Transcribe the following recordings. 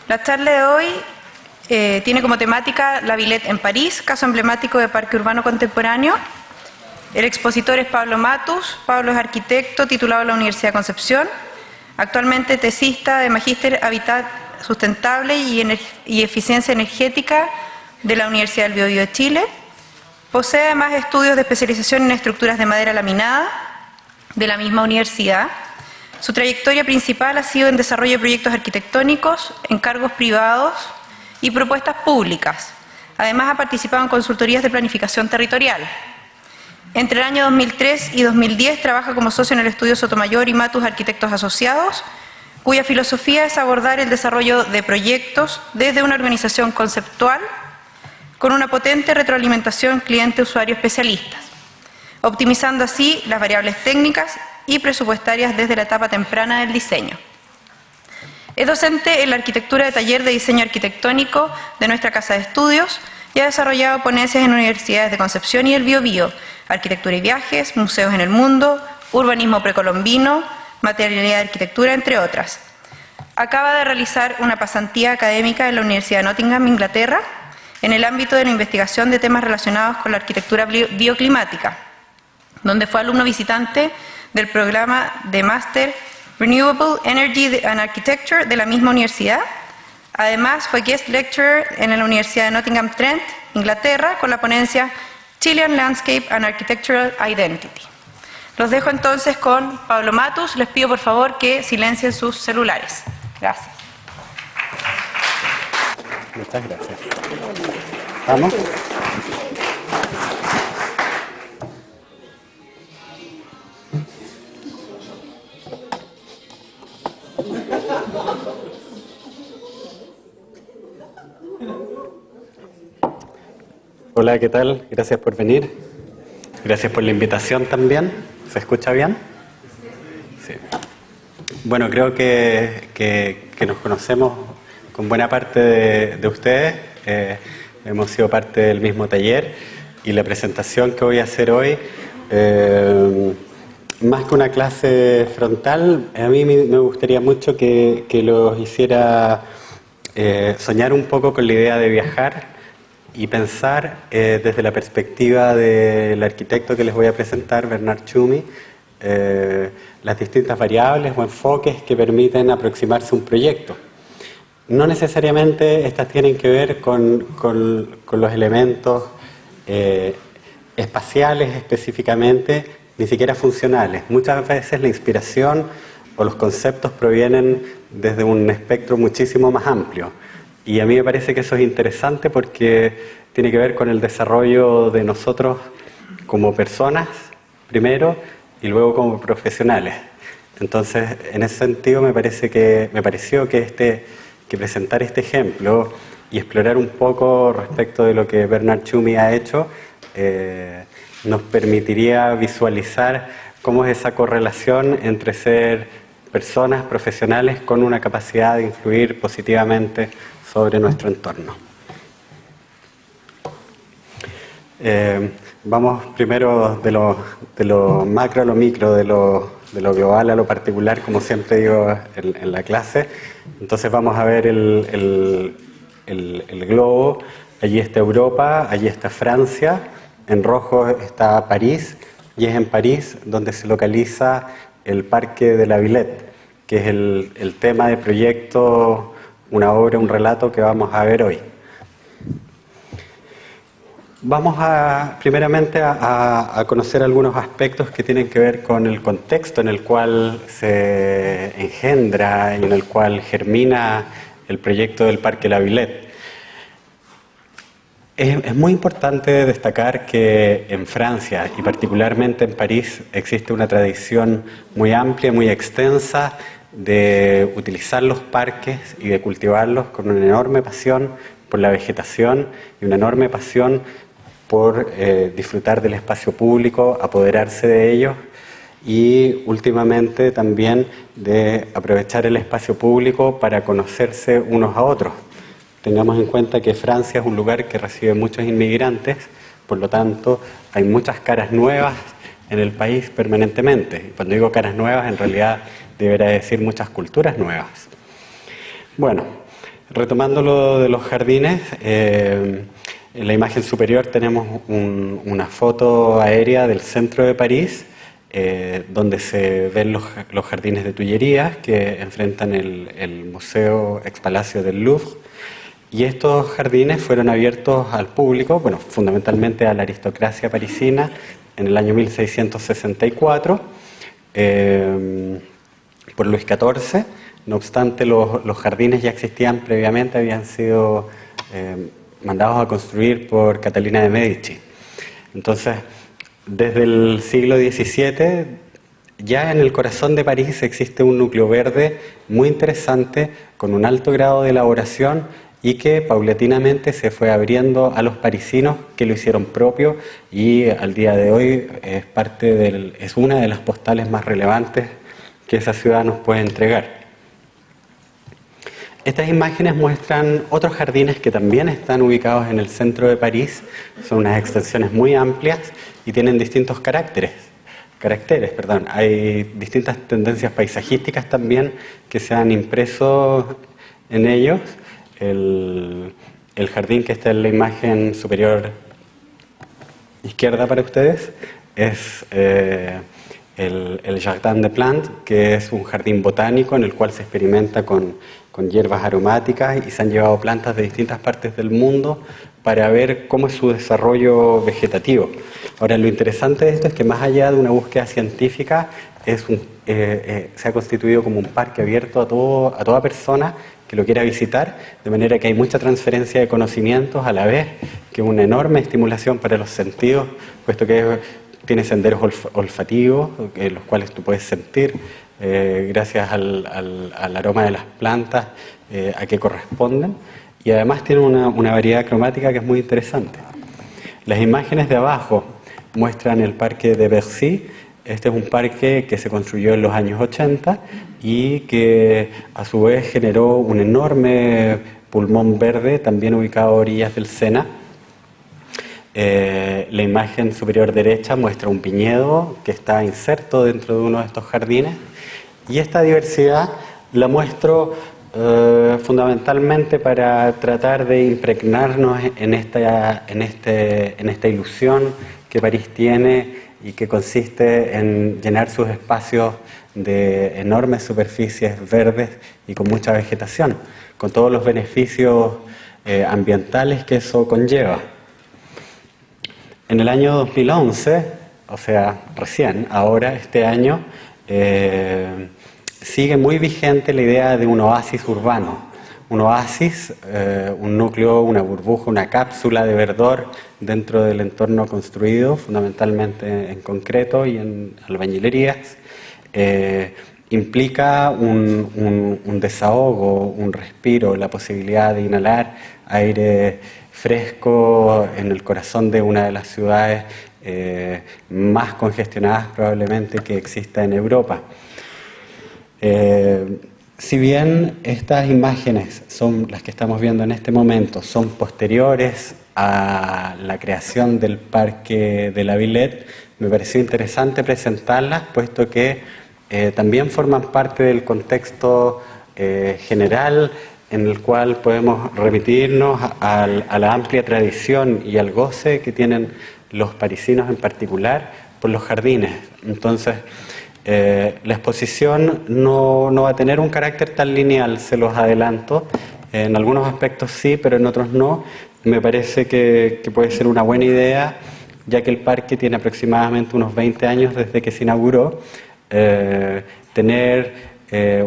La charla de hoy tiene como temática La Villette en París, caso emblemático de parque urbano contemporáneo. El expositor es Pablo Matus. Pablo es arquitecto titulado en la Universidad de Concepción, actualmente tesista de Magíster Hábitat Sustentable y Eficiencia Energética de la Universidad del Biobío de Chile. Posee además estudios de especialización en estructuras de madera laminada de la misma universidad. Su trayectoria principal ha sido en desarrollo de proyectos arquitectónicos, encargos privados y propuestas públicas. Además ha participado en consultorías de planificación territorial. Entre el año 2003 y 2010 trabaja como socio en el estudio Sotomayor y Matus Arquitectos Asociados, cuya filosofía es abordar el desarrollo de proyectos desde una organización conceptual con una potente retroalimentación cliente-usuario-especialistas, optimizando así las variables técnicas y presupuestarias desde la etapa temprana del diseño. Es docente en la arquitectura de taller de diseño arquitectónico de nuestra casa de estudios y ha desarrollado ponencias en universidades de Concepción y el Biobío, arquitectura y viajes, museos en el mundo, urbanismo precolombino, materialidad de arquitectura, entre otras. Acaba de realizar una pasantía académica en la Universidad de Nottingham, Inglaterra, en el ámbito de la investigación de temas relacionados con la arquitectura bioclimática, donde fue alumno visitante del programa de Máster Renewable Energy and Architecture de la misma universidad. Además, fue guest lecturer en la Universidad de Nottingham Trent, Inglaterra, con la ponencia Chilean Landscape and Architectural Identity. Los dejo entonces con Pablo Matus. Les pido por favor que silencien sus celulares. Gracias. Muchas gracias. ¿Vamos? Hola, ¿qué tal? Gracias por venir. Gracias por la invitación también. ¿Se escucha bien? Sí. Bueno, creo que nos conocemos con buena parte de ustedes. Hemos sido parte del mismo taller y la presentación que voy a hacer hoy, más que una clase frontal, a mí me gustaría mucho que los hiciera soñar un poco con la idea de viajar y pensar desde la perspectiva del arquitecto que les voy a presentar, Bernard Tschumi, las distintas variables o enfoques que permiten aproximarse a un proyecto. No necesariamente estas tienen que ver con los elementos espaciales específicamente, ni siquiera funcionales. Muchas veces la inspiración o los conceptos provienen desde un espectro muchísimo más amplio. Y a mí me parece que eso es interesante porque tiene que ver con el desarrollo de nosotros como personas, primero, y luego como profesionales. Entonces, en ese sentido, me pareció que presentar este ejemplo y explorar un poco respecto de lo que Bernard Tschumi ha hecho nos permitiría visualizar cómo es esa correlación entre ser personas profesionales con una capacidad de influir positivamente sobre nuestro entorno. Vamos primero de lo macro a lo micro, de lo global a lo particular, como siempre digo en la clase. Entonces vamos a ver el globo. Allí está Europa, allí está Francia, en rojo está París, y es en París donde se localiza el Parque de la Villette, que es el tema de proyecto, una obra, un relato que vamos a ver hoy. Vamos primeramente a conocer algunos aspectos que tienen que ver con el contexto en el cual se engendra y en el cual germina el proyecto del Parque La Villette. Es muy importante destacar que en Francia y particularmente en París existe una tradición muy amplia, muy extensa de utilizar los parques y de cultivarlos con una enorme pasión por la vegetación y una enorme pasión por disfrutar del espacio público, apoderarse de ellos y últimamente también de aprovechar el espacio público para conocerse unos a otros. Tengamos en cuenta que Francia es un lugar que recibe muchos inmigrantes, por lo tanto hay muchas caras nuevas en el país permanentemente. Cuando digo caras nuevas, en realidad debería decir muchas culturas nuevas. Bueno, retomando lo de los jardines, en la imagen superior tenemos una foto aérea del centro de París, donde se ven los jardines de Tullerías que enfrentan el Museo Ex-Palacio del Louvre. Y estos jardines fueron abiertos al público, bueno, fundamentalmente a la aristocracia parisina, en el año 1664, por Luis XIV. No obstante, los jardines ya existían previamente, habían sido mandados a construir por Catalina de Medici. Entonces, desde el siglo XVII, ya en el corazón de París existe un núcleo verde muy interesante, con un alto grado de elaboración y que paulatinamente se fue abriendo a los parisinos que lo hicieron propio, y al día de hoy es una de las postales más relevantes que esa ciudad nos puede entregar. Estas imágenes muestran otros jardines que también están ubicados en el centro de París. Son unas extensiones muy amplias y tienen distintos caracteres. Hay distintas tendencias paisajísticas también que se han impreso en ellos. El jardín que está en la imagen superior izquierda para ustedes es el Jardin des Plantes, que es un jardín botánico en el cual se experimenta con hierbas aromáticas, y se han llevado plantas de distintas partes del mundo para ver cómo es su desarrollo vegetativo. Ahora, lo interesante de esto es que más allá de una búsqueda científica, se ha constituido como un parque abierto a toda persona que lo quiera visitar, de manera que hay mucha transferencia de conocimientos, a la vez que una enorme estimulación para los sentidos, puesto que tiene senderos olfativos, los cuales tú puedes sentir, gracias al aroma de las plantas, a qué corresponden, y además tiene una variedad cromática que es muy interesante. Las imágenes de abajo muestran el parque de Bercy. Este es un parque que se construyó en los años 80 y que a su vez generó un enorme pulmón verde, también ubicado a orillas del Sena. La imagen superior derecha muestra un viñedo que está inserto dentro de uno de estos jardines, y esta diversidad la muestro fundamentalmente para tratar de impregnarnos en esta ilusión que París tiene y que consiste en llenar sus espacios de enormes superficies verdes y con mucha vegetación, con todos los beneficios ambientales que eso conlleva. En el año 2011, o sea, recién, ahora, este año, sigue muy vigente la idea de un oasis urbano. Un oasis, un núcleo, una burbuja, una cápsula de verdor dentro del entorno construido, fundamentalmente en concreto y en albañilerías. Implica un desahogo, un respiro, la posibilidad de inhalar aire fresco en el corazón de una de las ciudades más congestionadas probablemente que exista en Europa. Si bien estas imágenes son las que estamos viendo en este momento, son posteriores a la creación del Parque de la Villette, me pareció interesante presentarlas, puesto que también forman parte del contexto general en el cual podemos remitirnos a la amplia tradición y al goce que tienen los parisinos en particular por los jardines. Entonces, la exposición no va a tener un carácter tan lineal, se los adelanto. En algunos aspectos sí, pero en otros no. Me parece que puede ser una buena idea, ya que el parque tiene aproximadamente unos 20 años desde que se inauguró, tener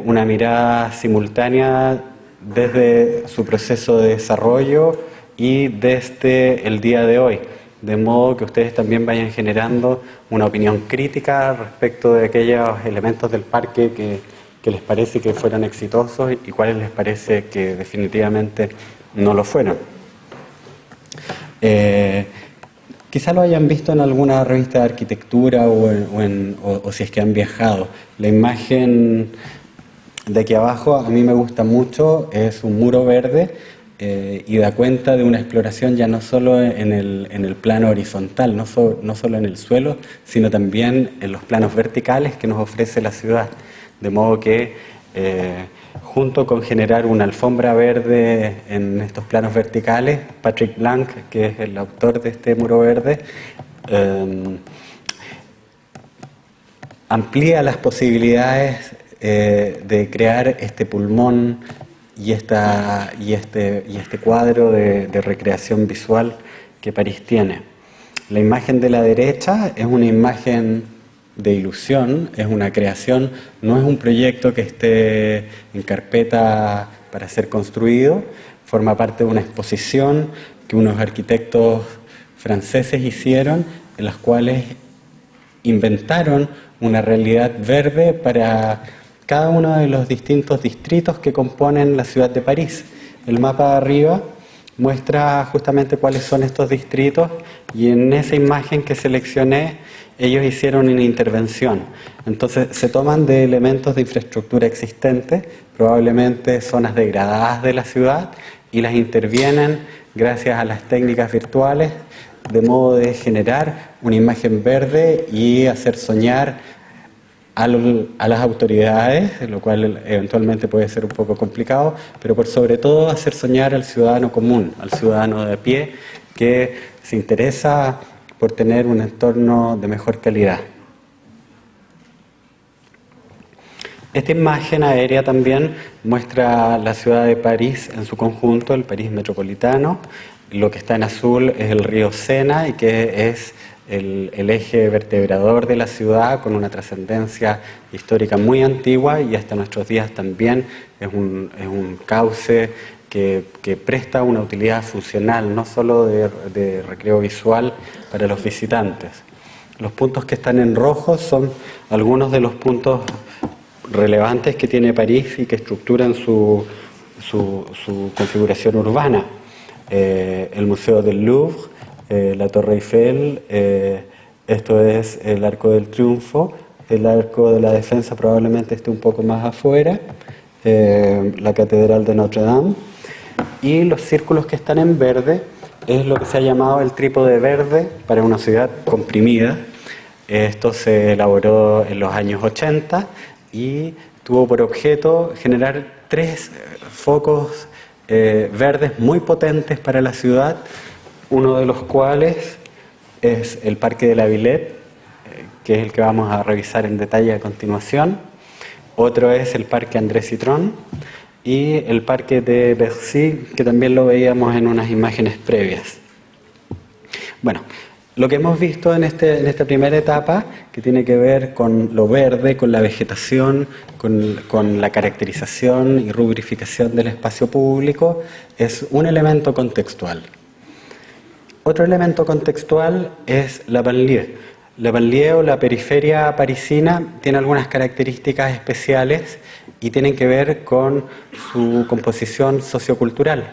una mirada simultánea desde su proceso de desarrollo y desde el día de hoy, de modo que ustedes también vayan generando una opinión crítica respecto de aquellos elementos del parque que les parece que fueron exitosos y cuáles les parece que definitivamente no lo fueron. Quizá lo hayan visto en alguna revista de arquitectura o si es que han viajado. La imagen de aquí abajo a mí me gusta mucho, es un muro verde y da cuenta de una exploración ya no solo en el plano horizontal, no solo en el suelo, sino también en los planos verticales que nos ofrece la ciudad. De modo que junto con generar una alfombra verde en estos planos verticales. Patrick Blanc, que es el autor de este muro verde, amplía las posibilidades de crear este pulmón y este cuadro de recreación visual que París tiene. La imagen de la derecha es una imagen de ilusión, es una creación, no es un proyecto que esté en carpeta para ser construido, forma parte de una exposición que unos arquitectos franceses hicieron, en las cuales inventaron una realidad verde para cada uno de los distintos distritos que componen la ciudad de París. El mapa de arriba muestra justamente cuáles son estos distritos y en esa imagen que seleccioné ellos hicieron una intervención. Entonces se toman de elementos de infraestructura existente, probablemente zonas degradadas de la ciudad, y las intervienen gracias a las técnicas virtuales, de modo de generar una imagen verde y hacer soñar a las autoridades, lo cual eventualmente puede ser un poco complicado, pero por sobre todo hacer soñar al ciudadano común, al ciudadano de a pie, que se interesa por tener un entorno de mejor calidad. Esta imagen aérea también muestra la ciudad de París en su conjunto, el París metropolitano. Lo que está en azul es el río Sena y que es el eje vertebrador de la ciudad, con una trascendencia histórica muy antigua y hasta nuestros días también es un cauce que presta una utilidad funcional, no solo de recreo visual para los visitantes. Los puntos que están en rojo son algunos de los puntos relevantes que tiene París y que estructuran su configuración urbana. El Museo del Louvre, la Torre Eiffel, esto es el Arco del Triunfo, el Arco de la Defensa probablemente esté un poco más afuera, la Catedral de Notre Dame, y los círculos que están en verde es lo que se ha llamado el trípode verde para una ciudad comprimida. Esto se elaboró en los años 80 y tuvo por objeto generar 3 focos verdes muy potentes para la ciudad, uno de los cuales es el Parque de la Villette, que es el que vamos a revisar en detalle a continuación. Otro es el Parque André Citroën y el Parque de Bercy, que también lo veíamos en unas imágenes previas. Bueno, lo que hemos visto en esta primera etapa, que tiene que ver con lo verde, con la vegetación, con la caracterización y rubrificación del espacio público, es un elemento contextual. Otro elemento contextual es la banlieue. La banlieue o la periferia parisina tiene algunas características especiales y tienen que ver con su composición sociocultural.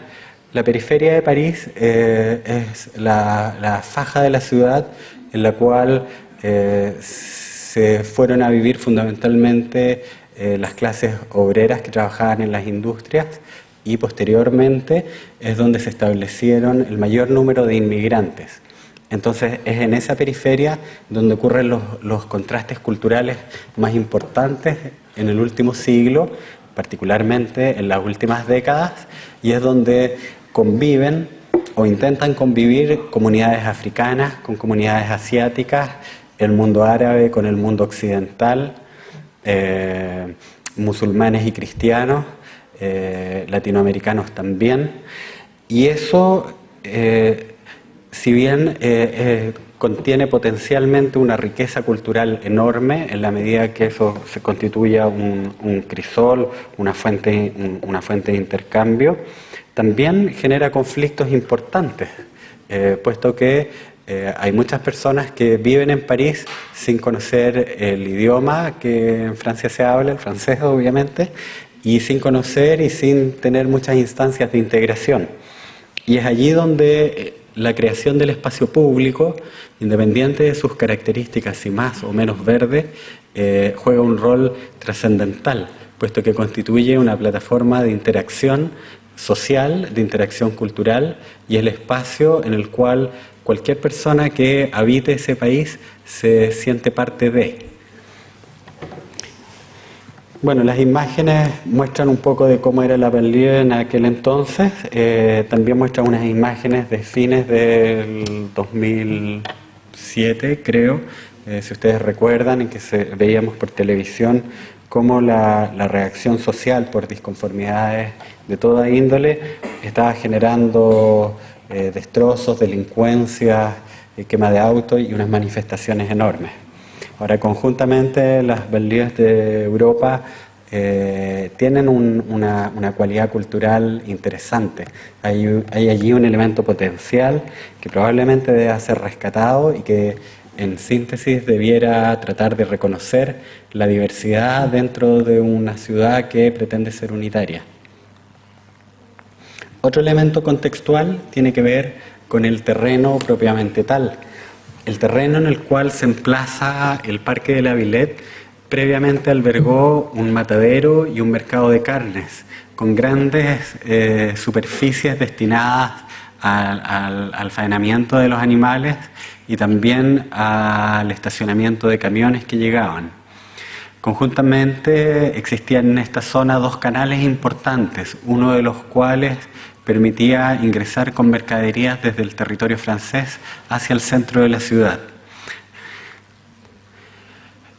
La periferia de París es la faja de la ciudad en la cual se fueron a vivir fundamentalmente las clases obreras que trabajaban en las industrias, y posteriormente es donde se establecieron el mayor número de inmigrantes. Entonces es en esa periferia donde ocurren los contrastes culturales más importantes en el último siglo, particularmente en las últimas décadas, y es donde conviven o intentan convivir comunidades africanas con comunidades asiáticas, el mundo árabe con el mundo occidental, musulmanes y cristianos, latinoamericanos también, y eso, si bien contiene potencialmente una riqueza cultural enorme, en la medida que eso se constituya un crisol, una fuente de intercambio, también genera conflictos importantes, puesto que hay muchas personas que viven en París sin conocer el idioma que en Francia se habla, el francés obviamente, y sin conocer y sin tener muchas instancias de integración. Y es allí donde la creación del espacio público, independiente de sus características, si más o menos verde, juega un rol trascendental, puesto que constituye una plataforma de interacción social, de interacción cultural, y el espacio en el cual cualquier persona que habite ese país se siente parte de. Bueno, las imágenes muestran un poco de cómo era la banlieue en aquel entonces. También muestran unas imágenes de fines del 2007, creo, si ustedes recuerdan, en que veíamos por televisión cómo la reacción social por disconformidades de toda índole estaba generando destrozos, delincuencia, quema de autos y unas manifestaciones enormes. Ahora, conjuntamente, las banlieues de Europa tienen una cualidad cultural interesante. Hay allí un elemento potencial que probablemente deba ser rescatado y que, en síntesis, debiera tratar de reconocer la diversidad dentro de una ciudad que pretende ser unitaria. Otro elemento contextual tiene que ver con el terreno propiamente tal. El terreno en el cual se emplaza el Parque de la Villette previamente albergó un matadero y un mercado de carnes, con grandes superficies destinadas al faenamiento de los animales y también al estacionamiento de camiones que llegaban. Conjuntamente existían en esta zona dos canales importantes, uno de los cuales permitía ingresar con mercaderías desde el territorio francés hacia el centro de la ciudad.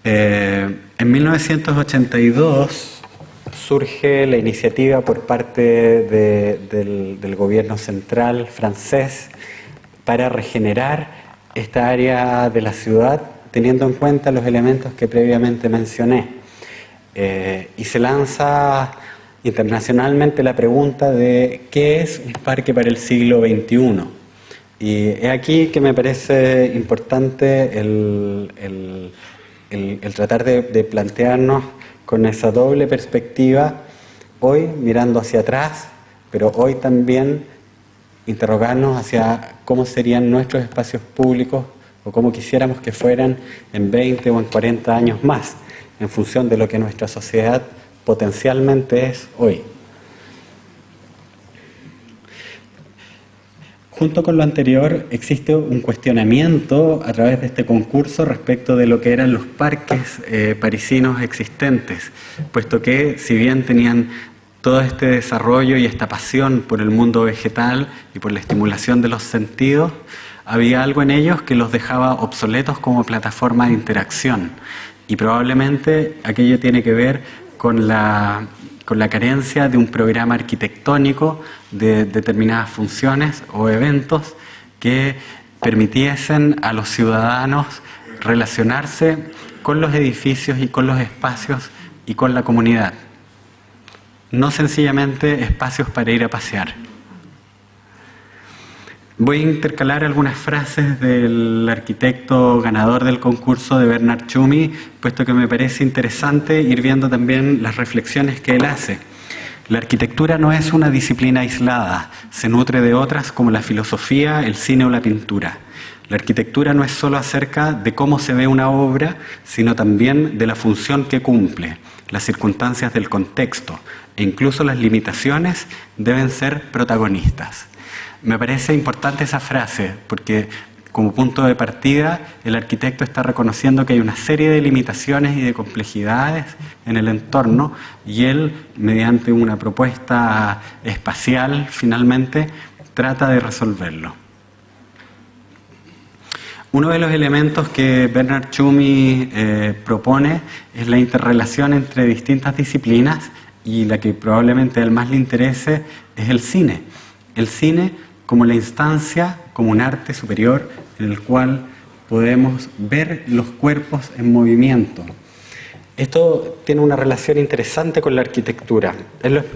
En 1982 surge la iniciativa por parte del gobierno central francés para regenerar esta área de la ciudad, teniendo en cuenta los elementos que previamente mencioné. Y se lanza internacionalmente la pregunta de ¿qué es un parque para el siglo XXI? Y es aquí que me parece importante el tratar de plantearnos con esa doble perspectiva, hoy mirando hacia atrás, pero hoy también interrogarnos hacia cómo serían nuestros espacios públicos o cómo quisiéramos que fueran en 20 o en 40 años más, en función de lo que nuestra sociedad potencialmente es hoy. Junto con lo anterior, existe un cuestionamiento a través de este concurso respecto de lo que eran los parques parisinos existentes, puesto que, si bien tenían todo este desarrollo y esta pasión por el mundo vegetal y por la estimulación de los sentidos, había algo en ellos que los dejaba obsoletos como plataforma de interacción. Y probablemente aquello tiene que ver con la carencia de un programa arquitectónico de determinadas funciones o eventos que permitiesen a los ciudadanos relacionarse con los edificios y con los espacios y con la comunidad. No sencillamente espacios para ir a pasear. Voy a intercalar algunas frases del arquitecto ganador del concurso, de Bernard Tschumi, puesto que me parece interesante ir viendo también las reflexiones que él hace. La arquitectura no es una disciplina aislada, se nutre de otras como la filosofía, el cine o la pintura. La arquitectura no es solo acerca de cómo se ve una obra, sino también de la función que cumple. Las circunstancias del contexto e incluso las limitaciones deben ser protagonistas. Me parece importante esa frase porque, como punto de partida, el arquitecto está reconociendo que hay una serie de limitaciones y de complejidades en el entorno y él, mediante una propuesta espacial, finalmente, trata de resolverlo. Uno de los elementos que Bernard Tschumi propone es la interrelación entre distintas disciplinas y la que probablemente a él más le interese es el cine. El cine como la instancia, como un arte superior en el cual podemos ver los cuerpos en movimiento. Esto tiene una relación interesante con la arquitectura.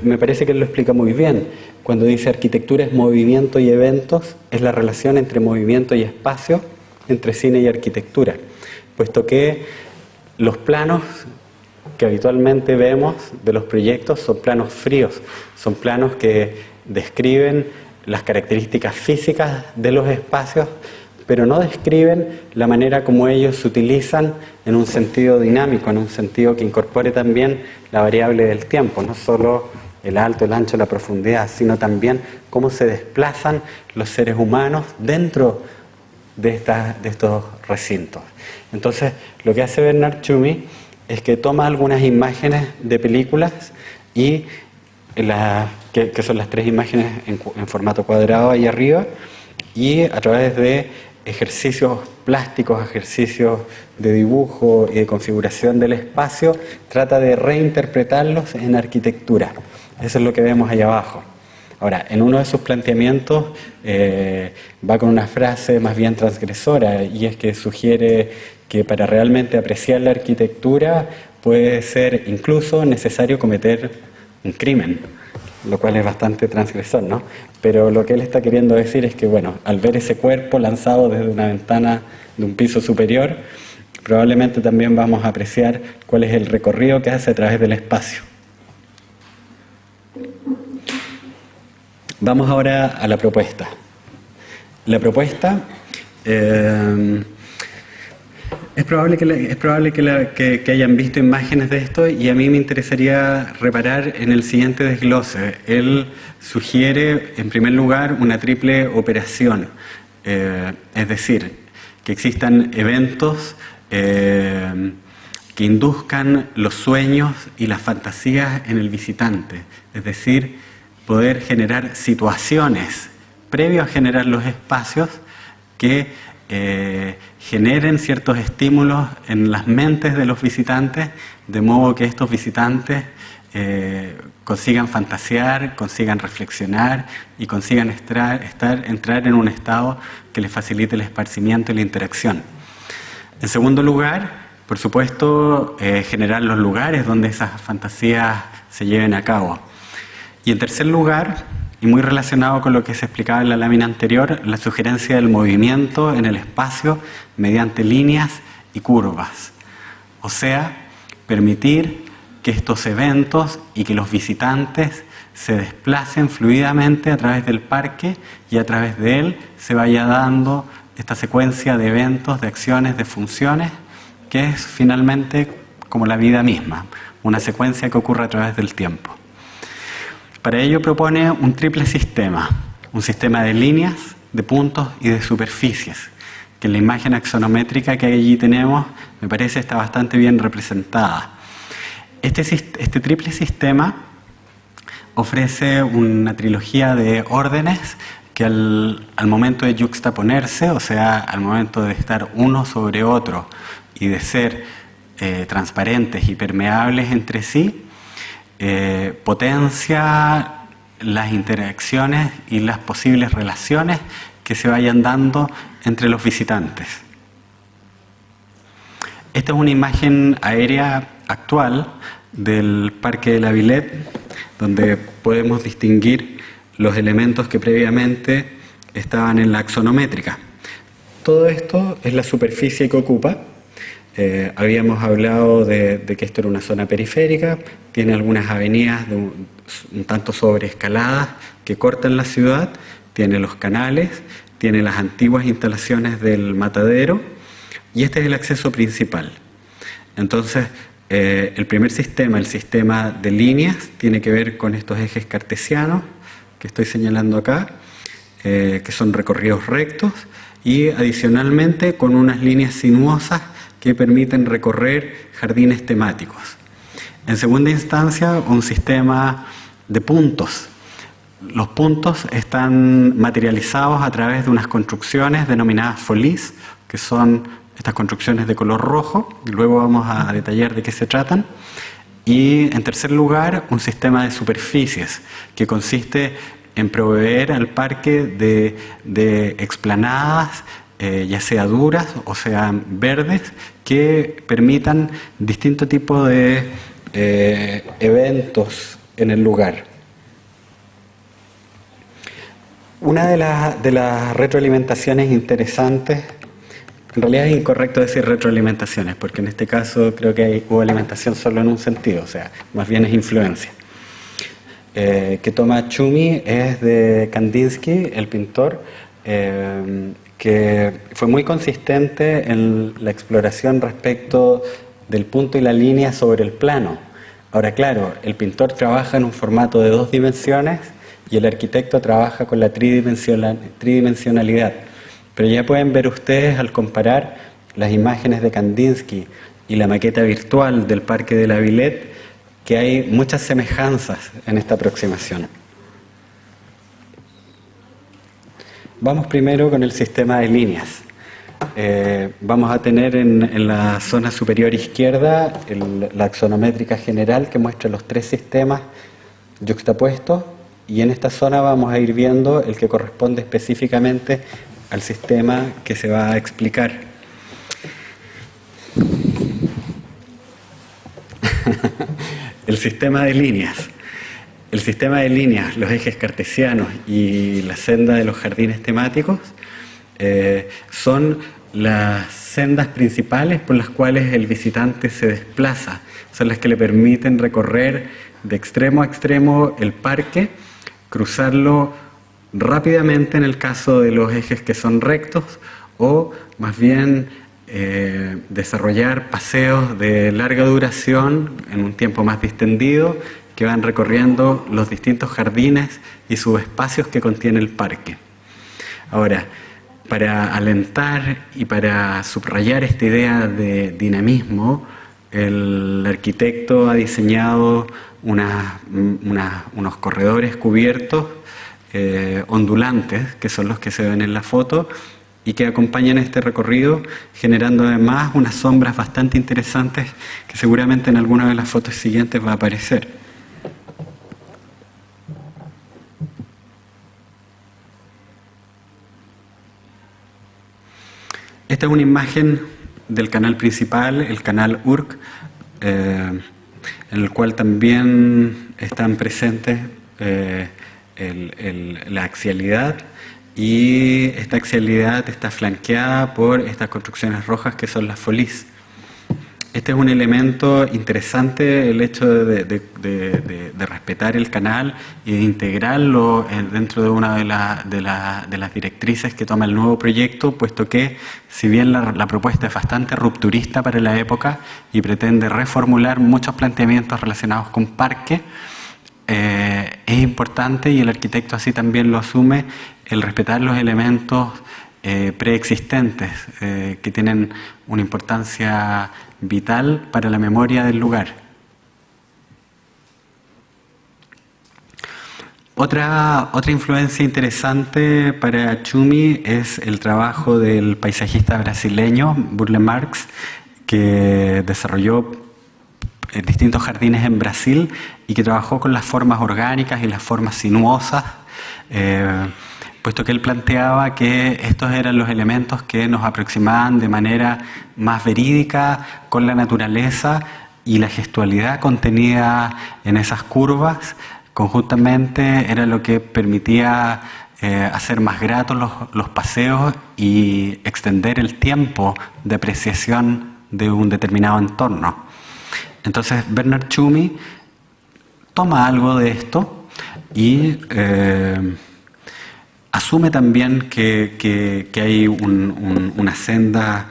Me parece que él lo explica muy bien. Cuando dice arquitectura es movimiento y eventos, es la relación entre movimiento y espacio, entre cine y arquitectura, puesto que los planos que habitualmente vemos de los proyectos son planos fríos, son planos que describen las características físicas de los espacios, pero no describen la manera como ellos se utilizan en un sentido dinámico, en un sentido que incorpore también la variable del tiempo, no solo el alto, el ancho, la profundidad, sino también cómo se desplazan los seres humanos dentro de estos recintos. Entonces, lo que hace Bernard Tschumi es que toma algunas imágenes de películas y que son las 3 imágenes en formato cuadrado ahí arriba, y a través de ejercicios plásticos, ejercicios de dibujo y de configuración del espacio, trata de reinterpretarlos en arquitectura. Eso es lo que vemos ahí abajo. Ahora, en uno de sus planteamientos va con una frase más bien transgresora, y es que sugiere que para realmente apreciar la arquitectura puede ser incluso necesario cometer un crimen, lo cual es bastante transgresor, ¿no? Pero lo que él está queriendo decir es que, bueno, al ver ese cuerpo lanzado desde una ventana de un piso superior, probablemente también vamos a apreciar cuál es el recorrido que hace a través del espacio. Vamos ahora a la propuesta. La propuesta es probable que hayan visto imágenes de esto, y a mí me interesaría reparar en el siguiente desglose. Él sugiere, en primer lugar, una triple operación, es decir, que existan eventos que induzcan los sueños y las fantasías en el visitante, es decir, poder generar situaciones previo a generar los espacios que generen ciertos estímulos en las mentes de los visitantes, de modo que estos visitantes consigan fantasear, consigan reflexionar y consigan entrar en un estado que les facilite el esparcimiento y la interacción. En segundo lugar, por supuesto, generar los lugares donde esas fantasías se lleven a cabo. Y en tercer lugar, y muy relacionado con lo que se explicaba en la lámina anterior, la sugerencia del movimiento en el espacio mediante líneas y curvas. O sea, permitir que estos eventos y que los visitantes se desplacen fluidamente a través del parque, y a través de él se vaya dando esta secuencia de eventos, de acciones, de funciones, que es finalmente como la vida misma, una secuencia que ocurre a través del tiempo. Para ello propone un triple sistema, un sistema de líneas, de puntos y de superficies, que en la imagen axonométrica que allí tenemos me parece está bastante bien representada. Este triple sistema ofrece una trilogía de órdenes que al momento de yuxtaponerse, o sea, al momento de estar uno sobre otro y de ser transparentes y permeables entre sí, potencia las interacciones y las posibles relaciones que se vayan dando entre los visitantes. Esta es una imagen aérea actual del Parque de la Villette, donde podemos distinguir los elementos que previamente estaban en la axonométrica. Todo esto es la superficie que ocupa. Habíamos hablado de que esto era una zona periférica, tiene algunas avenidas un tanto sobreescaladas que cortan la ciudad, tiene los canales, tiene las antiguas instalaciones del matadero, y este es el acceso principal. Entonces, el primer sistema, el sistema de líneas, tiene que ver con estos ejes cartesianos que estoy señalando acá, que son recorridos rectos, y adicionalmente con unas líneas sinuosas que permiten recorrer jardines temáticos. En segunda instancia, un sistema de puntos. Los puntos están materializados a través de unas construcciones denominadas folies, que son estas construcciones de color rojo, y luego vamos a detallar de qué se tratan. Y en tercer lugar, un sistema de superficies, que consiste en proveer al parque de explanadas, ya sea duras o sean verdes, que permitan distinto tipo de eventos en el lugar. Una de las retroalimentaciones interesantes, en realidad es incorrecto decir retroalimentaciones, porque en este caso creo que hubo alimentación solo en un sentido, o sea, más bien es influencia, que toma Txumi es de Kandinsky, el pintor, que fue muy consistente en la exploración respecto del punto y la línea sobre el plano. Ahora, claro, el pintor trabaja en un formato de 2 dimensiones y el arquitecto trabaja con la tridimensionalidad. Pero ya pueden ver ustedes, al comparar las imágenes de Kandinsky y la maqueta virtual del Parque de la Villette, que hay muchas semejanzas en esta aproximación. Vamos primero con el sistema de líneas. Vamos a tener en la zona superior izquierda la axonométrica general que muestra los 3 sistemas yuxtapuestos, y en esta zona vamos a ir viendo el que corresponde específicamente al sistema que se va a explicar. El sistema de líneas. El sistema de líneas, los ejes cartesianos y la senda de los jardines temáticos son las sendas principales por las cuales el visitante se desplaza. Son las que le permiten recorrer de extremo a extremo el parque, cruzarlo rápidamente en el caso de los ejes que son rectos, o más bien desarrollar paseos de larga duración en un tiempo más distendido, que van recorriendo los distintos jardines y subespacios que contiene el parque. Ahora, para alentar y para subrayar esta idea de dinamismo, el arquitecto ha diseñado unos corredores cubiertos ondulantes, que son los que se ven en la foto, y que acompañan este recorrido, generando además unas sombras bastante interesantes que seguramente en alguna de las fotos siguientes va a aparecer. Esta es una imagen del canal principal, el canal Urq, en el cual también están presentes la axialidad, y esta axialidad está flanqueada por estas construcciones rojas que son las folís. Este es un elemento interesante, el hecho de respetar el canal y de integrarlo dentro de una de las directrices que toma el nuevo proyecto, puesto que, si bien la propuesta es bastante rupturista para la época y pretende reformular muchos planteamientos relacionados con parque, es importante, y el arquitecto así también lo asume, el respetar los elementos preexistentes que tienen una importancia vital para la memoria del lugar. Otra influencia interesante para Txumi es el trabajo del paisajista brasileño Burle Marx, que desarrolló distintos jardines en Brasil y que trabajó con las formas orgánicas y las formas sinuosas, puesto que él planteaba que estos eran los elementos que nos aproximaban de manera más verídica con la naturaleza, y la gestualidad contenida en esas curvas conjuntamente era lo que permitía hacer más gratos los paseos y extender el tiempo de apreciación de un determinado entorno. Entonces Bernard Txumi toma algo de esto y asume también que hay una senda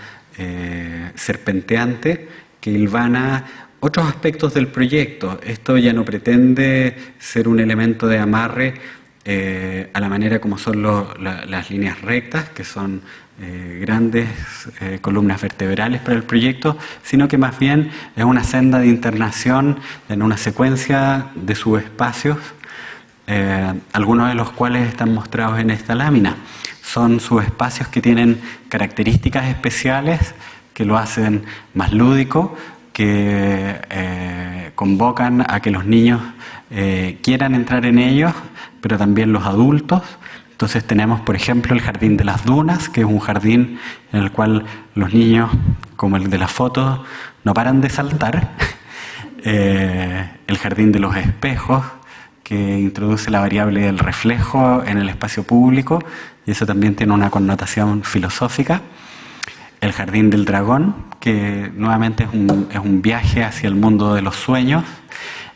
serpenteante que hilvana otros aspectos del proyecto. Esto ya no pretende ser un elemento de amarre a la manera como son las líneas rectas, que son grandes columnas vertebrales para el proyecto, sino que más bien es una senda de internación en una secuencia de subespacios, algunos de los cuales están mostrados en esta lámina. Son subespacios que tienen características especiales que lo hacen más lúdico, que convocan a que los niños quieran entrar en ellos, pero también los adultos. Entonces tenemos, por ejemplo, el Jardín de las Dunas, que es un jardín en el cual los niños, como el de la foto, no paran de saltar. El Jardín de los Espejos, que introduce la variable del reflejo en el espacio público, y eso también tiene una connotación filosófica. El Jardín del Dragón, que nuevamente es un viaje hacia el mundo de los sueños.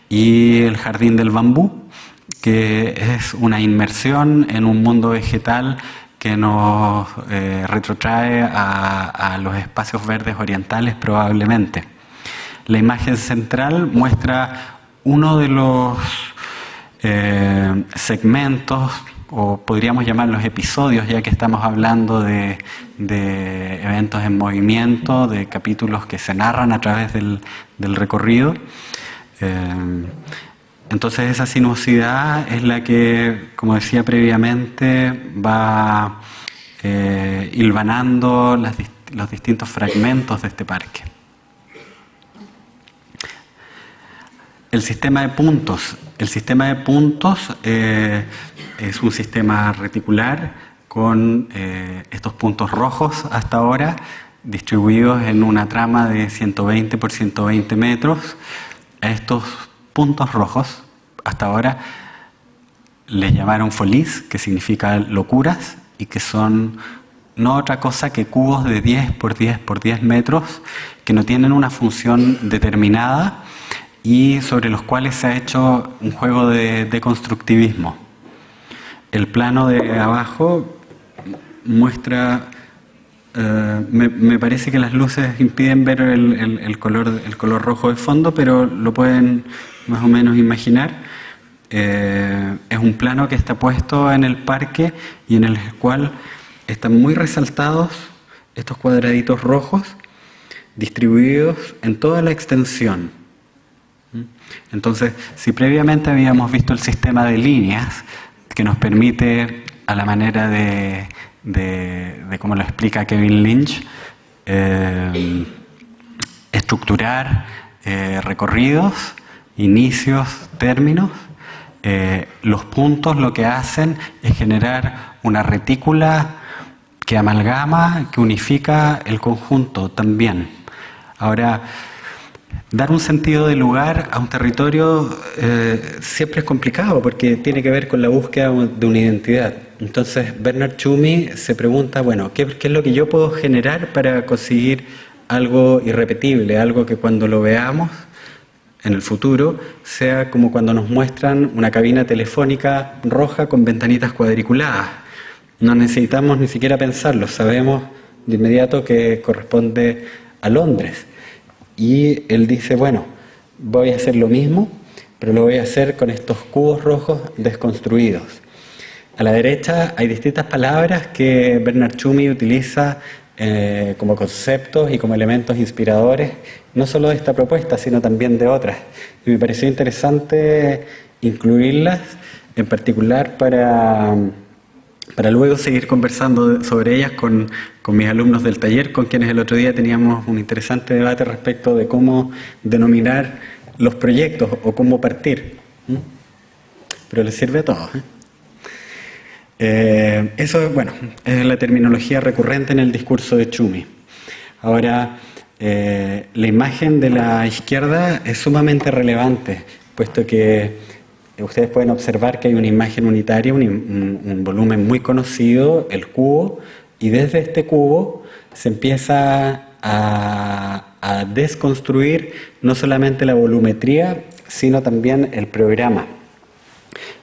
Y el Jardín del Bambú, que es una inmersión en un mundo vegetal que nos retrotrae a los espacios verdes orientales probablemente. La imagen central muestra uno de los segmentos o podríamos llamarlos episodios, ya que estamos hablando de eventos en movimiento, de capítulos que se narran a través del recorrido. Entonces esa sinuosidad es la que, como decía previamente, va hilvanando los distintos fragmentos de este parque. El sistema de puntos. El sistema de puntos es un sistema reticular con estos puntos rojos hasta ahora, distribuidos en una trama de 120 por 120 metros. A estos puntos rojos, hasta ahora, les llamaron folies, que significa locuras, y que son no otra cosa que cubos de 10 por 10 por 10 metros, que no tienen una función determinada, y sobre los cuales se ha hecho un juego de constructivismo. El plano de abajo muestra, me parece que las luces impiden ver el color rojo de fondo, pero lo pueden más o menos imaginar. Es un plano que está puesto en el parque y en el cual están muy resaltados estos cuadraditos rojos distribuidos en toda la extensión. Entonces, si previamente habíamos visto el sistema de líneas que nos permite, a la manera de como lo explica Kevin Lynch, estructurar recorridos, inicios, términos, los puntos lo que hacen es generar una retícula que amalgama, que unifica el conjunto también. Ahora, dar un sentido de lugar a un territorio siempre es complicado porque tiene que ver con la búsqueda de una identidad. Entonces Bernard Tschumi se pregunta, bueno, ¿qué es lo que yo puedo generar para conseguir algo irrepetible, algo que cuando lo veamos en el futuro sea como cuando nos muestran una cabina telefónica roja con ventanitas cuadriculadas? No necesitamos ni siquiera pensarlo, sabemos de inmediato que corresponde a Londres. Y él dice, bueno, voy a hacer lo mismo, pero lo voy a hacer con estos cubos rojos desconstruidos. A la derecha hay distintas palabras que Bernard Tschumi utiliza como conceptos y como elementos inspiradores, no solo de esta propuesta, sino también de otras. Y me pareció interesante incluirlas, en particular para luego seguir conversando sobre ellas con mis alumnos del taller, con quienes el otro día teníamos un interesante debate respecto de cómo denominar los proyectos o cómo partir. Pero les sirve a todos. Eso, bueno, es la terminología recurrente en el discurso de Tschumi. Ahora, la imagen de la izquierda es sumamente relevante, puesto que ustedes pueden observar que hay una imagen unitaria, un volumen muy conocido, el cubo, y desde este cubo se empieza a desconstruir no solamente la volumetría, sino también el programa.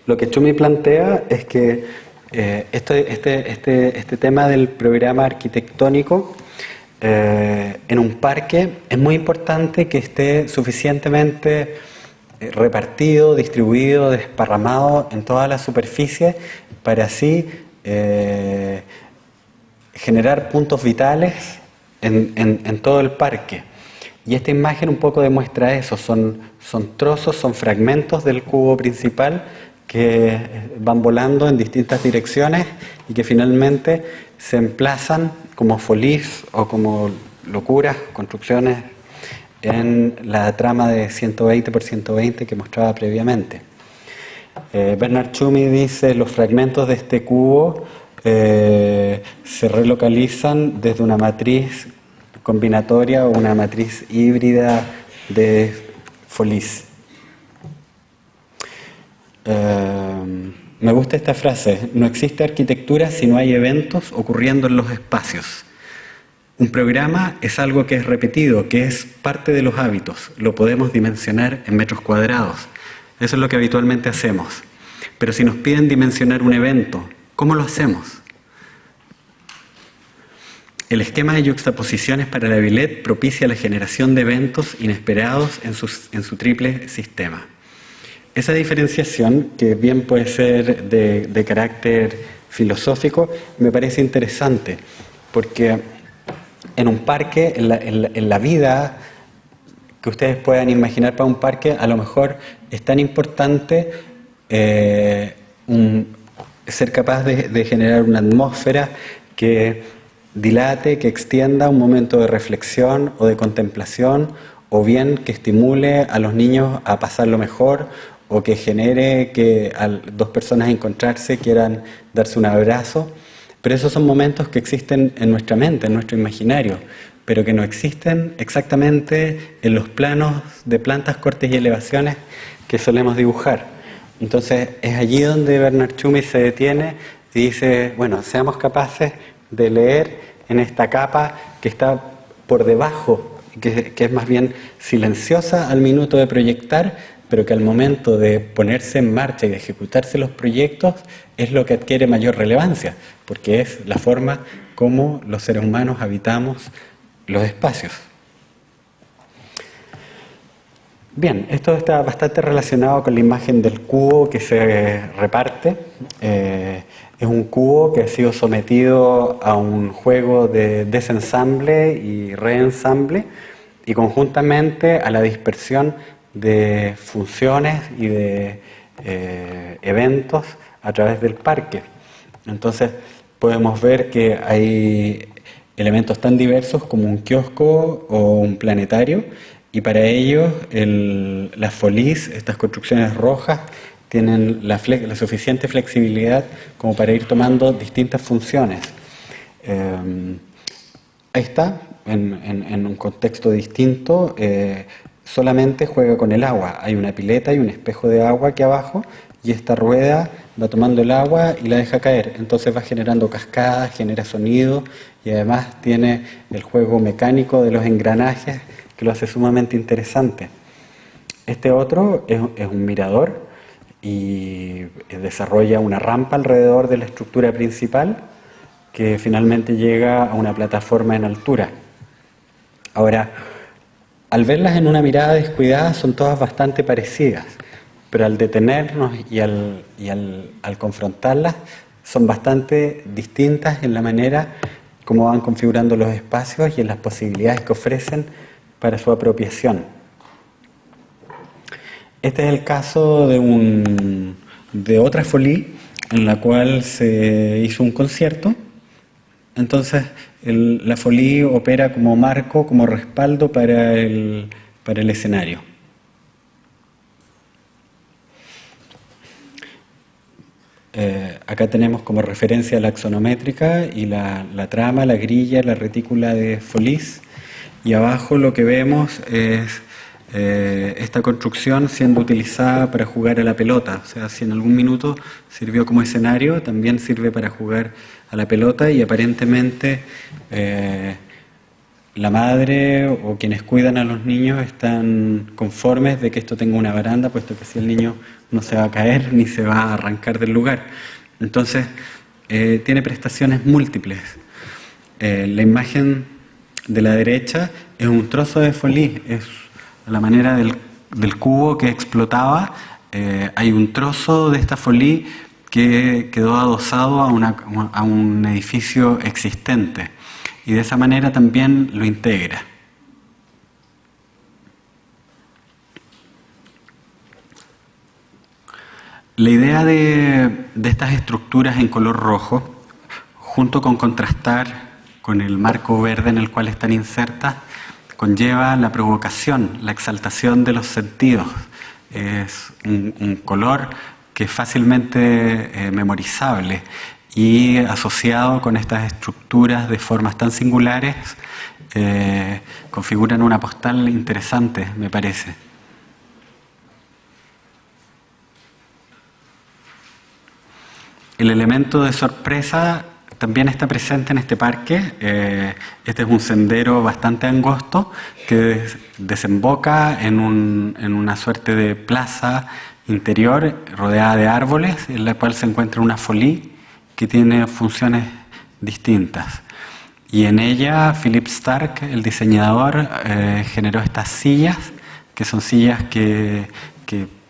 Lo que Tschumi plantea es que este tema del programa arquitectónico en un parque es muy importante que esté suficientemente repartido, distribuido, desparramado en toda la superficie para así generar puntos vitales en todo el parque. Y esta imagen un poco demuestra eso, son trozos, son fragmentos del cubo principal que van volando en distintas direcciones y que finalmente se emplazan como folies o como locuras, construcciones en la trama de 120 por 120 que mostraba previamente. Bernard Tschumi dice, los fragmentos de este cubo se relocalizan desde una matriz combinatoria o una matriz híbrida de folies. Me gusta esta frase, no existe arquitectura si no hay eventos ocurriendo en los espacios. Un programa es algo que es repetido, que es parte de los hábitos, lo podemos dimensionar en metros cuadrados. Eso es lo que habitualmente hacemos. Pero si nos piden dimensionar un evento, ¿cómo lo hacemos? El esquema de yuxtaposiciones para la Villette propicia la generación de eventos inesperados en su triple sistema. esa diferenciación, que bien puede ser de carácter filosófico, me parece interesante, porque en un parque, en la vida que ustedes puedan imaginar para un parque, a lo mejor es tan importante ser capaz de generar una atmósfera que dilate, que extienda un momento de reflexión o de contemplación, o bien que estimule a los niños a pasarlo mejor, o que genere que dos personas encontrarse quieran darse un abrazo. Pero esos son momentos que existen en nuestra mente, en nuestro imaginario, pero que no existen exactamente en los planos de plantas, cortes y elevaciones que solemos dibujar. Entonces es allí donde Bernard Tschumi se detiene y dice, bueno, seamos capaces de leer en esta capa que está por debajo, que es más bien silenciosa al minuto de proyectar, pero que al momento de ponerse en marcha y de ejecutarse los proyectos es lo que adquiere mayor relevancia, porque es la forma como los seres humanos habitamos los espacios. Bien, esto está bastante relacionado con la imagen del cubo que se reparte. Es un cubo que ha sido sometido a un juego de desensamble y reensamble, y conjuntamente a la dispersión de funciones y de eventos a través del parque. Entonces podemos ver que hay elementos tan diversos como un kiosco o un planetario, y para ello las folies, estas construcciones rojas, tienen la suficiente flexibilidad como para ir tomando distintas funciones. Ahí está, en un contexto distinto, solamente juega con el agua. Hay una pileta y un espejo de agua aquí abajo, y esta rueda va tomando el agua y la deja caer. Entonces va generando cascadas, genera sonido, y además tiene el juego mecánico de los engranajes que lo hace sumamente interesante. Este otro es un mirador y desarrolla una rampa alrededor de la estructura principal que finalmente llega a una plataforma en altura. Ahora, al verlas en una mirada descuidada son todas bastante parecidas, pero al detenernos y al confrontarlas son bastante distintas en la manera como van configurando los espacios y en las posibilidades que ofrecen para su apropiación. Este es el caso de otra folie en la cual se hizo un concierto. Entonces la folie opera como marco, como respaldo para el escenario. Acá tenemos como referencia la axonométrica y la trama, la grilla, la retícula de folies, y abajo lo que vemos es esta construcción siendo utilizada para jugar a la pelota. O sea, si en algún minuto sirvió como escenario, también sirve para jugar a la pelota, y aparentemente la madre o quienes cuidan a los niños están conformes de que esto tenga una baranda, puesto que si el niño no se va a caer ni se va a arrancar del lugar. Entonces, tiene prestaciones múltiples. La imagen de la derecha es un trozo de folie, es a la manera del cubo que explotaba. Hay un trozo de esta folie que quedó adosado a un edificio existente, y de esa manera también lo integra. La idea de estas estructuras en color rojo, junto con contrastar con el marco verde en el cual están insertas, conlleva la provocación, la exaltación de los sentidos. Es un color que es fácilmente memorizable, y asociado con estas estructuras de formas tan singulares, configuran una postal interesante, me parece. El elemento de sorpresa también está presente en este parque. Este es un sendero bastante angosto que desemboca en una suerte de plaza interior rodeada de árboles, en la cual se encuentra una folie que tiene funciones distintas. Y en ella Philip Stark, el diseñador, generó estas sillas, que son sillas que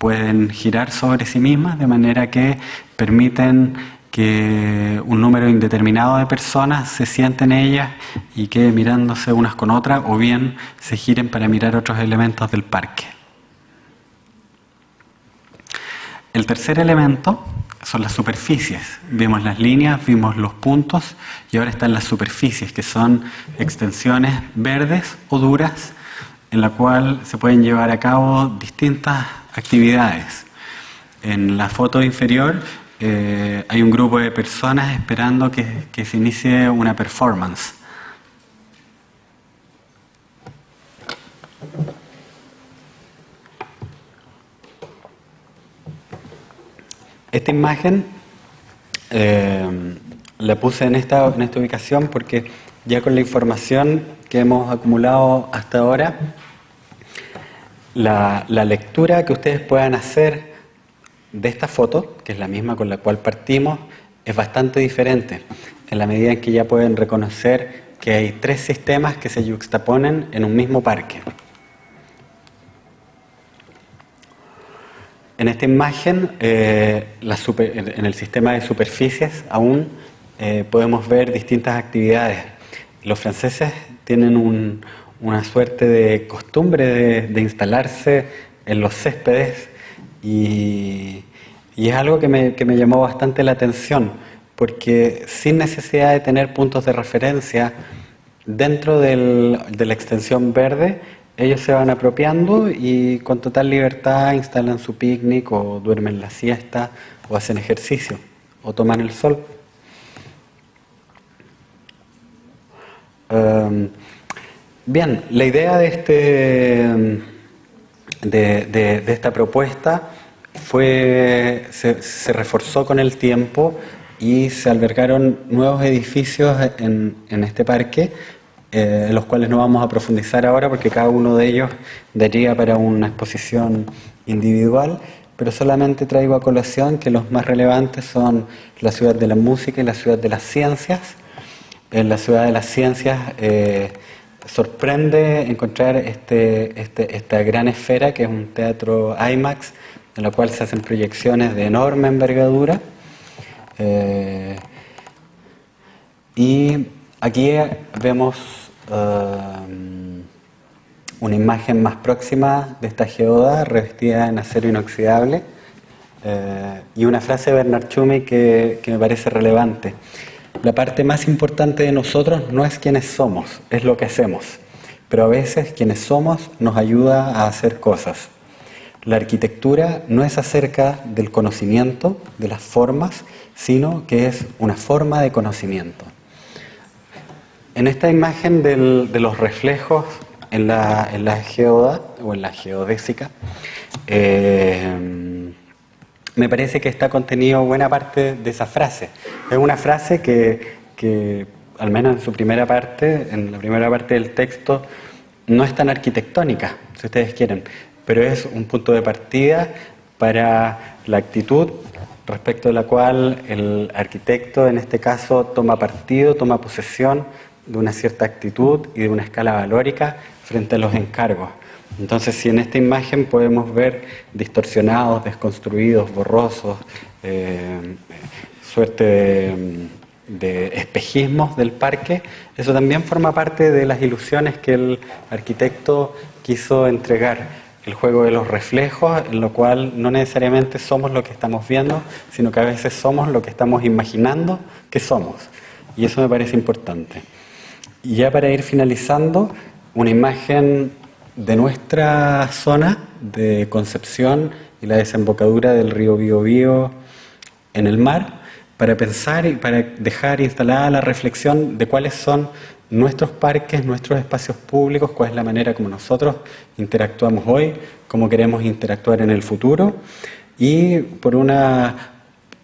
pueden girar sobre sí mismas de manera que permiten que un número indeterminado de personas se sienten en ellas y queden mirándose unas con otras, o bien se giren para mirar otros elementos del parque. El tercer elemento son las superficies. Vimos las líneas, vimos los puntos y ahora están las superficies, que son extensiones verdes o duras en la cual se pueden llevar a cabo distintas actividades. En la foto inferior hay un grupo de personas esperando que se inicie una performance. Esta imagen la puse en esta ubicación porque ya con la información que hemos acumulado hasta ahora, la lectura que ustedes puedan hacer de esta foto, que es la misma con la cual partimos, es bastante diferente, en la medida en que ya pueden reconocer que hay tres sistemas que se yuxtaponen en un mismo parque. En esta imagen, en el sistema de superficies aún podemos ver distintas actividades. Los franceses tienen una suerte de costumbre de instalarse en los céspedes y es algo que me llamó bastante la atención, porque sin necesidad de tener puntos de referencia dentro de la extensión verde, ellos se van apropiando y con total libertad instalan su picnic o duermen la siesta o hacen ejercicio o toman el sol. Bien, la idea de esta propuesta se reforzó con el tiempo y se albergaron nuevos edificios en este parque, en los cuales no vamos a profundizar ahora porque cada uno de ellos daría para una exposición individual, pero solamente traigo a colación que los más relevantes son la Ciudad de la Música y la Ciudad de las Ciencias. En la Ciudad de las Ciencias sorprende encontrar esta gran esfera que es un teatro IMAX, en la cual se hacen proyecciones de enorme envergadura. Y aquí vemos una imagen más próxima de esta geoda revestida en acero inoxidable y una frase de Bernard Tschumi que me parece relevante. La parte más importante de nosotros no es quienes somos, es lo que hacemos, pero a veces quienes somos nos ayuda a hacer cosas. La arquitectura no es acerca del conocimiento, de las formas, sino que es una forma de conocimiento. En esta imagen de los reflejos en la geoda o en la geodésica, me parece que está contenido buena parte de esa frase. Es una frase que al menos en su primera parte, en la primera parte del texto, no es tan arquitectónica, si ustedes quieren, pero es un punto de partida para la actitud respecto de la cual el arquitecto, en este caso, toma partido, toma posesión de una cierta actitud y de una escala valórica frente a los encargos. Entonces, si en esta imagen podemos ver distorsionados, desconstruidos, borrosos, suerte de espejismos del parque, eso también forma parte de las ilusiones que el arquitecto quiso entregar. El juego de los reflejos, en lo cual no necesariamente somos lo que estamos viendo, sino que a veces somos lo que estamos imaginando que somos. Y eso me parece importante. Y ya para ir finalizando, una imagen de nuestra zona de Concepción y la desembocadura del río Biobío en el mar, para pensar y para dejar instalada la reflexión de cuáles son nuestros parques, nuestros espacios públicos, cuál es la manera como nosotros interactuamos hoy, cómo queremos interactuar en el futuro. Y por una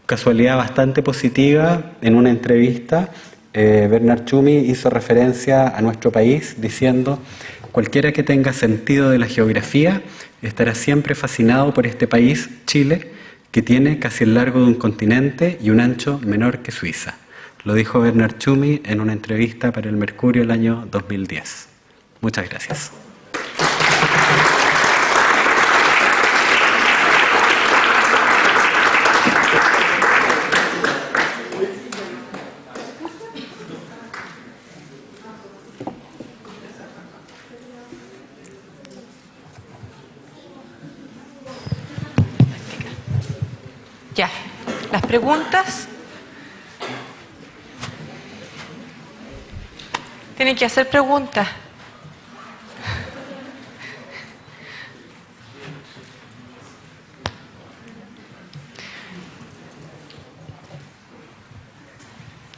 casualidad bastante positiva, en una entrevista, Bernard Tschumi hizo referencia a nuestro país diciendo: cualquiera que tenga sentido de la geografía estará siempre fascinado por este país, Chile, que tiene casi el largo de un continente y un ancho menor que Suiza. Lo dijo Bernard Tschumi en una entrevista para el Mercurio el año 2010. Muchas gracias. Ya, las preguntas. Tienen que hacer preguntas.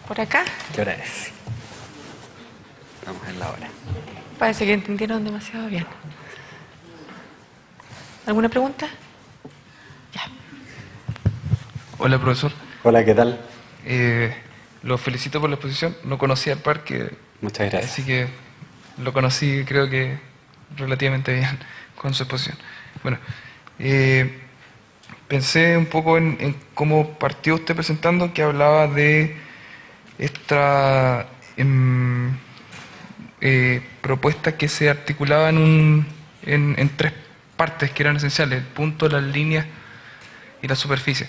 ¿Por acá? ¿Qué hora es? Estamos en la hora. Parece que entendieron demasiado bien. ¿Alguna pregunta? Ya. Hola, profesor. Hola, ¿qué tal? Lo felicito por la exposición. No conocía el parque, Muchas gracias. así que lo conocí, creo que relativamente bien con su exposición. Bueno, pensé un poco en cómo partió usted presentando, que hablaba de esta propuesta que se articulaba en tres partes que eran esenciales: el punto, las líneas y la superficie.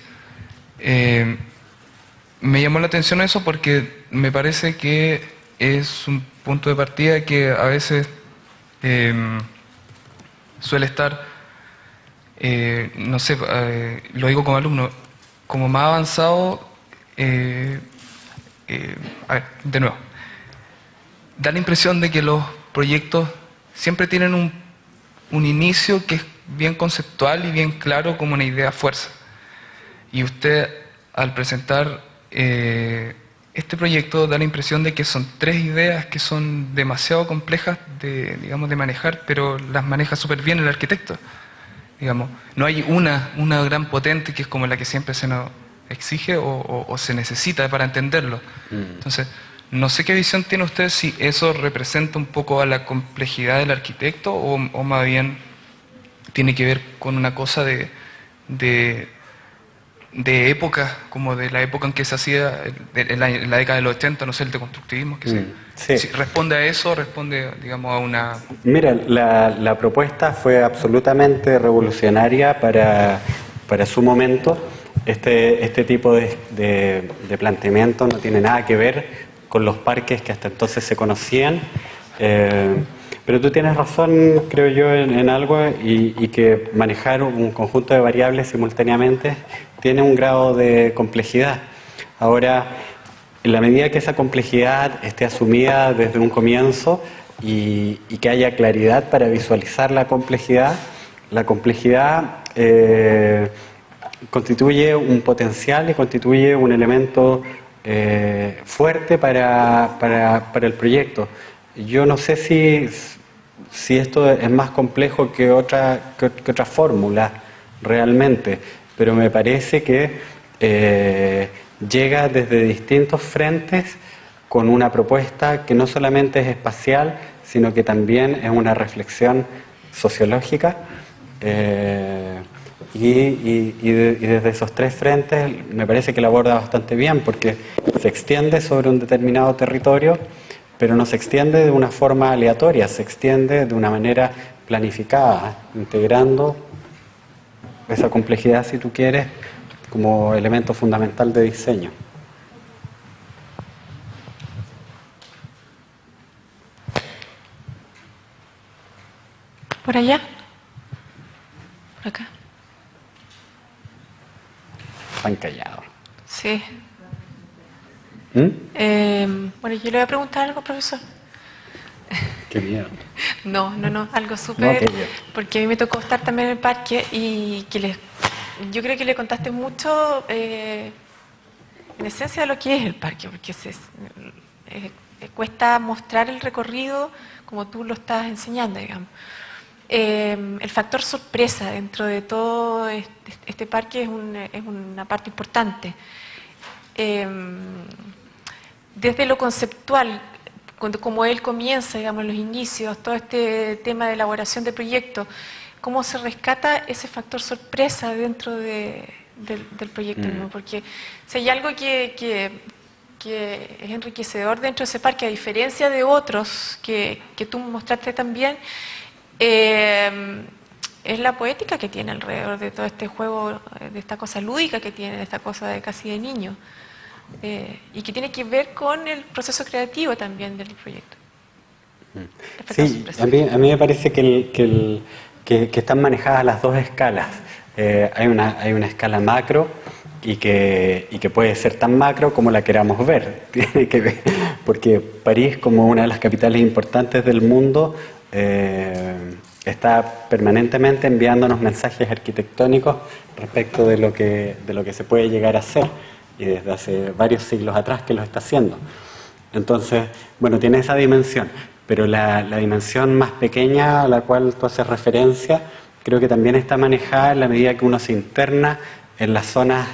Me llamó la atención eso porque me parece que es un punto de partida que a veces suele estar, no sé, lo digo como alumno, como más avanzado. A ver, de nuevo, da la impresión de que los proyectos siempre tienen un inicio que es bien conceptual y bien claro, como una idea fuerza. Y usted, al presentar este proyecto, da la impresión de que son tres ideas que son demasiado complejas de, digamos, de manejar, pero las maneja súper bien el arquitecto. Digamos, no hay una gran potente que es como la que siempre se nos exige o se necesita para entenderlo. Entonces, no sé qué visión tiene usted, si eso representa un poco a la complejidad del arquitecto o más bien tiene que ver con una cosa de época, como de la época en que se hacía, en la década de los 80, no sé, el deconstructivismo, que Sí. si responde a eso, responde, digamos, a una... Mira, la propuesta fue absolutamente revolucionaria para su momento. Este tipo de planteamiento no tiene nada que ver con los parques que hasta entonces se conocían. Pero tú tienes razón, creo yo, en algo, y que manejar un conjunto de variables simultáneamente tiene un grado de complejidad. Ahora, en la medida que esa complejidad esté asumida desde un comienzo y que haya claridad para visualizar la complejidad constituye un potencial y constituye un elemento fuerte para el proyecto. Yo no sé si esto es más complejo que otra fórmula realmente, pero me parece que llega desde distintos frentes con una propuesta que no solamente es espacial, sino que también es una reflexión sociológica. Y desde esos tres frentes me parece que la aborda bastante bien, porque se extiende sobre un determinado territorio, pero no se extiende de una forma aleatoria, se extiende de una manera planificada, integrando esa complejidad, si tú quieres, como elemento fundamental de diseño. ¿Por allá? ¿Por acá? Están callados. Sí. Bueno, yo le voy a preguntar algo, profesor. Qué miedo. No, algo súper... No, porque a mí me tocó estar también en el parque y yo creo que le contaste mucho, en esencia, de lo que es el parque, porque cuesta mostrar el recorrido como tú lo estás enseñando, digamos. El factor sorpresa dentro de todo este parque es una parte importante. Desde lo conceptual, como él comienza, digamos, los inicios, todo este tema de elaboración de proyectos, ¿cómo se rescata ese factor sorpresa dentro del proyecto mismo? Porque si hay algo que es enriquecedor dentro de ese parque, a diferencia de otros que tú mostraste también, es la poética que tiene alrededor de todo este juego, de esta cosa lúdica que tiene, de esta cosa de casi de niño. Y que tiene que ver con el proceso creativo también del proyecto. Sí, a mí me parece que están manejadas las dos escalas. Hay una escala macro y que puede ser tan macro como la queramos ver. Tiene que ver, porque París, como una de las capitales importantes del mundo, está permanentemente enviándonos mensajes arquitectónicos respecto de lo que se puede llegar a hacer, y desde hace varios siglos atrás que lo está haciendo. Entonces, bueno, tiene esa dimensión, pero la dimensión más pequeña a la cual tú haces referencia, creo que también está manejada en la medida que uno se interna en las zonas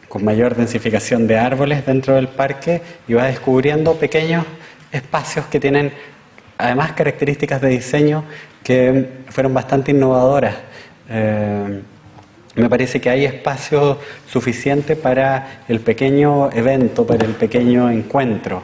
con mayor densificación de árboles dentro del parque y va descubriendo pequeños espacios que tienen además características de diseño que fueron bastante innovadoras. Me parece que hay espacio suficiente para el pequeño evento, para el pequeño encuentro,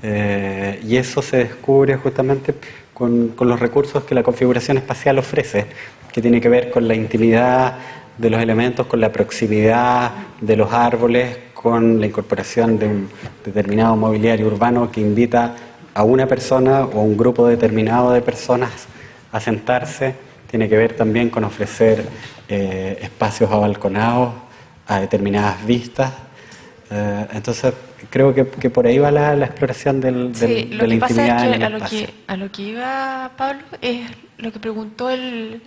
y eso se descubre justamente con los recursos que la configuración espacial ofrece, que tiene que ver con la intimidad de los elementos, con la proximidad de los árboles, con la incorporación de un determinado mobiliario urbano que invita a una persona o a un grupo determinado de personas a sentarse. Tiene que ver también con ofrecer espacios abalconados a determinadas vistas. Entonces, creo que por ahí va la exploración de la intimidad en el espacio. A lo que iba Pablo es lo que preguntó el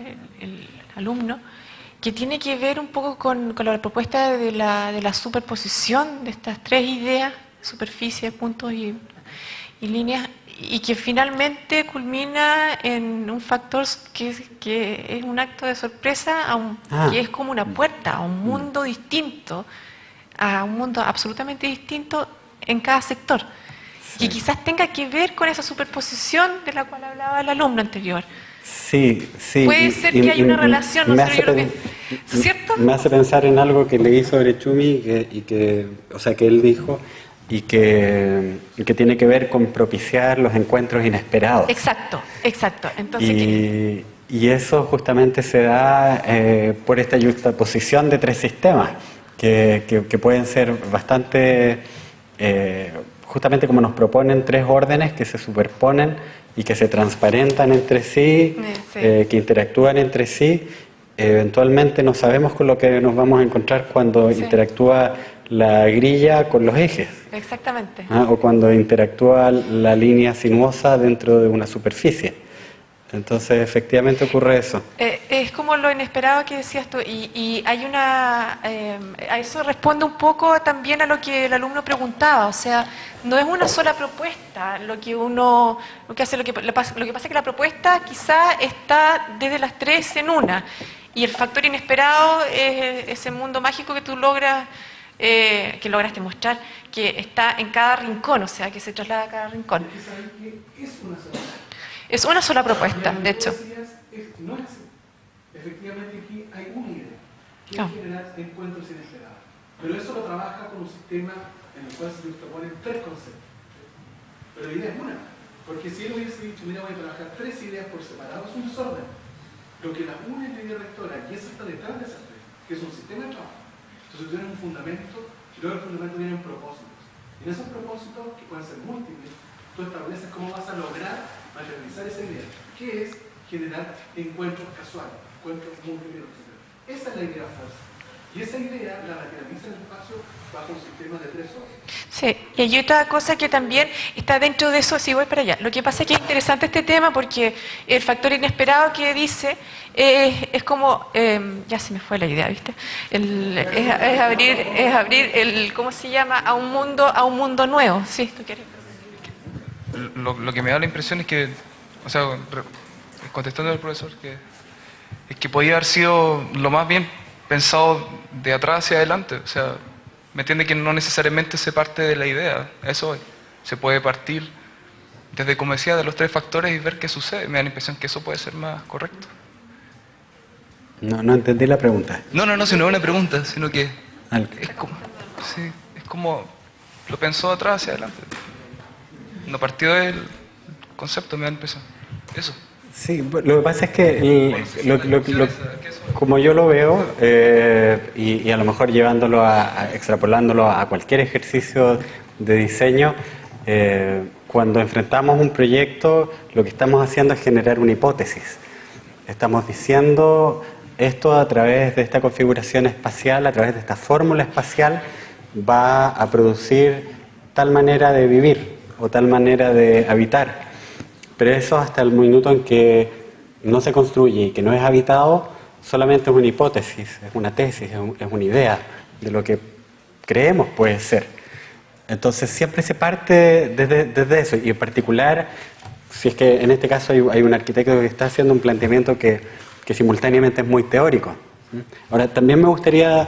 alumno, que tiene que ver un poco con la propuesta de la superposición de estas tres ideas, superficie, puntos y líneas, y que finalmente culmina en un factor que es un acto de sorpresa, que es como una puerta a un mundo distinto, a un mundo absolutamente distinto en cada sector, que quizás tenga que ver con esa superposición de la cual hablaba el alumno anterior. Sí, sí. Puede ser que haya una relación, no sé, yo creo que, ¿cierto? Me hace pensar en algo que leí sobre Txumi que él dijo, y que tiene que ver con propiciar los encuentros inesperados. Exacto. Entonces, y eso justamente se da por esta yuxtaposición de tres sistemas que pueden ser bastante, justamente como nos proponen, tres órdenes que se superponen y que se transparentan entre sí, que interactúan entre sí. Eventualmente no sabemos con lo que nos vamos a encontrar cuando interactúa la grilla con los ejes. Exactamente. O cuando interactúa la línea sinuosa dentro de una superficie. Entonces, efectivamente ocurre eso. Es como lo inesperado que decías tú, y hay una... a eso responde un poco también a lo que el alumno preguntaba, o sea, no es una sola propuesta lo que hace, lo que pasa es que la propuesta quizá está desde las tres en una, y el factor inesperado es ese mundo mágico que tú logras, que lograste mostrar, que está en cada rincón, o sea, que se traslada a cada rincón. Es una sola propuesta, de hecho. No es así. Efectivamente aquí hay una idea, que es generar encuentros inesperados. Pero eso lo trabaja con un sistema en el cual se proponen tres conceptos. Pero la idea es una. Porque si él hubiese dicho, mira, voy a trabajar tres ideas por separado, es un desorden. Lo que la une es la idea rectora, y eso está detrás de esas tres, que es un sistema de trabajo. Entonces tú tienes un fundamento, y luego el fundamento vienen propósitos. Y en esos propósitos, que pueden ser múltiples, tú estableces cómo vas a lograr materializar esa idea, que es generar encuentros casuales, encuentros múltiples. Esa es la idea fuerza. Y esa idea la materializa en el espacio bajo un sistema de tres órdenes. Sí, y hay otra cosa que también está dentro de eso, si voy para allá. Lo que pasa es que es interesante este tema porque el factor inesperado que dice es como, ya se me fue la idea, ¿viste? Es abrir el, ¿cómo se llama? A un mundo nuevo. Sí, ¿tú quieres? Lo que me da la impresión es que, o sea, contestando al profesor, es que podía haber sido lo más bien pensado de atrás hacia adelante. O sea, me entiende que no necesariamente se parte de la idea, eso es. Se puede partir desde, como decía, de los tres factores y ver qué sucede. Me da la impresión que eso puede ser más correcto. No entendí la pregunta. No, si no es una pregunta, sino que es como lo pensó de atrás hacia adelante. No partió del concepto, me da la impresión. Eso. Sí, lo que pasa es que como yo lo veo, y a lo mejor llevándolo extrapolándolo a cualquier ejercicio de diseño, cuando enfrentamos un proyecto, lo que estamos haciendo es generar una hipótesis. Estamos diciendo esto a través de esta configuración espacial, a través de esta fórmula espacial, va a producir tal manera de vivir o tal manera de habitar. Pero eso hasta el minuto en que no se construye y que no es habitado, solamente es una hipótesis, es una tesis, es una idea de lo que creemos puede ser. Entonces siempre se parte desde eso, y en particular, si es que en este caso hay un arquitecto que está haciendo un planteamiento que simultáneamente es muy teórico. Ahora, también me gustaría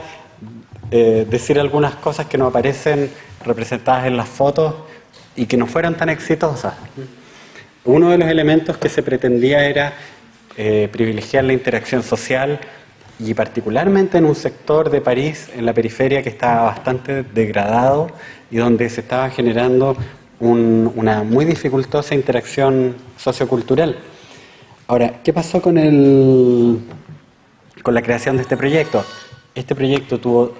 decir algunas cosas que no aparecen representadas en las fotos y que no fueron tan exitosas. Uno de los elementos que se pretendía era privilegiar la interacción social, y particularmente en un sector de París, en la periferia, que estaba bastante degradado y donde se estaba generando una muy dificultosa interacción sociocultural. Ahora, ¿qué pasó con la creación de este proyecto? Este proyecto tuvo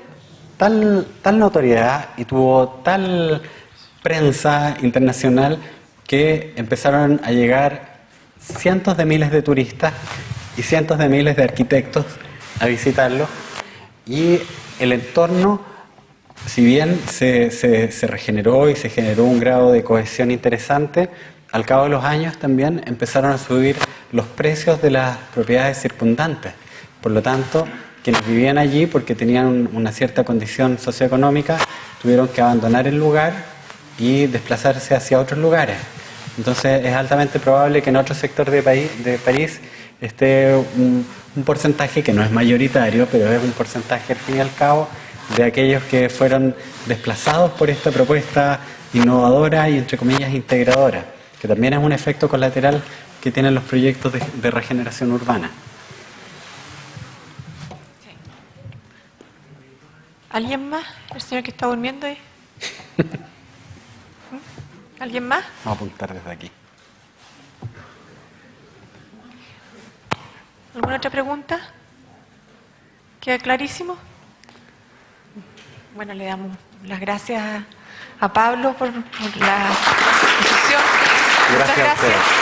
tal notoriedad y tuvo tal prensa internacional que empezaron a llegar cientos de miles de turistas y cientos de miles de arquitectos a visitarlo, y el entorno, si bien se regeneró y se generó un grado de cohesión interesante, al cabo de los años también empezaron a subir los precios de las propiedades circundantes. Por lo tanto, quienes vivían allí, porque tenían una cierta condición socioeconómica, tuvieron que abandonar el lugar y desplazarse hacia otros lugares. Entonces es altamente probable que en otro sector de París esté un porcentaje que no es mayoritario, pero es un porcentaje al fin y al cabo de aquellos que fueron desplazados por esta propuesta innovadora y entre comillas integradora, que también es un efecto colateral que tienen los proyectos de regeneración urbana. ¿Alguien más? ¿El señor que está durmiendo ahí? ¿Alguien más? Vamos a apuntar desde aquí. ¿Alguna otra pregunta? ¿Queda clarísimo? Bueno, le damos las gracias a Pablo por la exposición. Muchas gracias.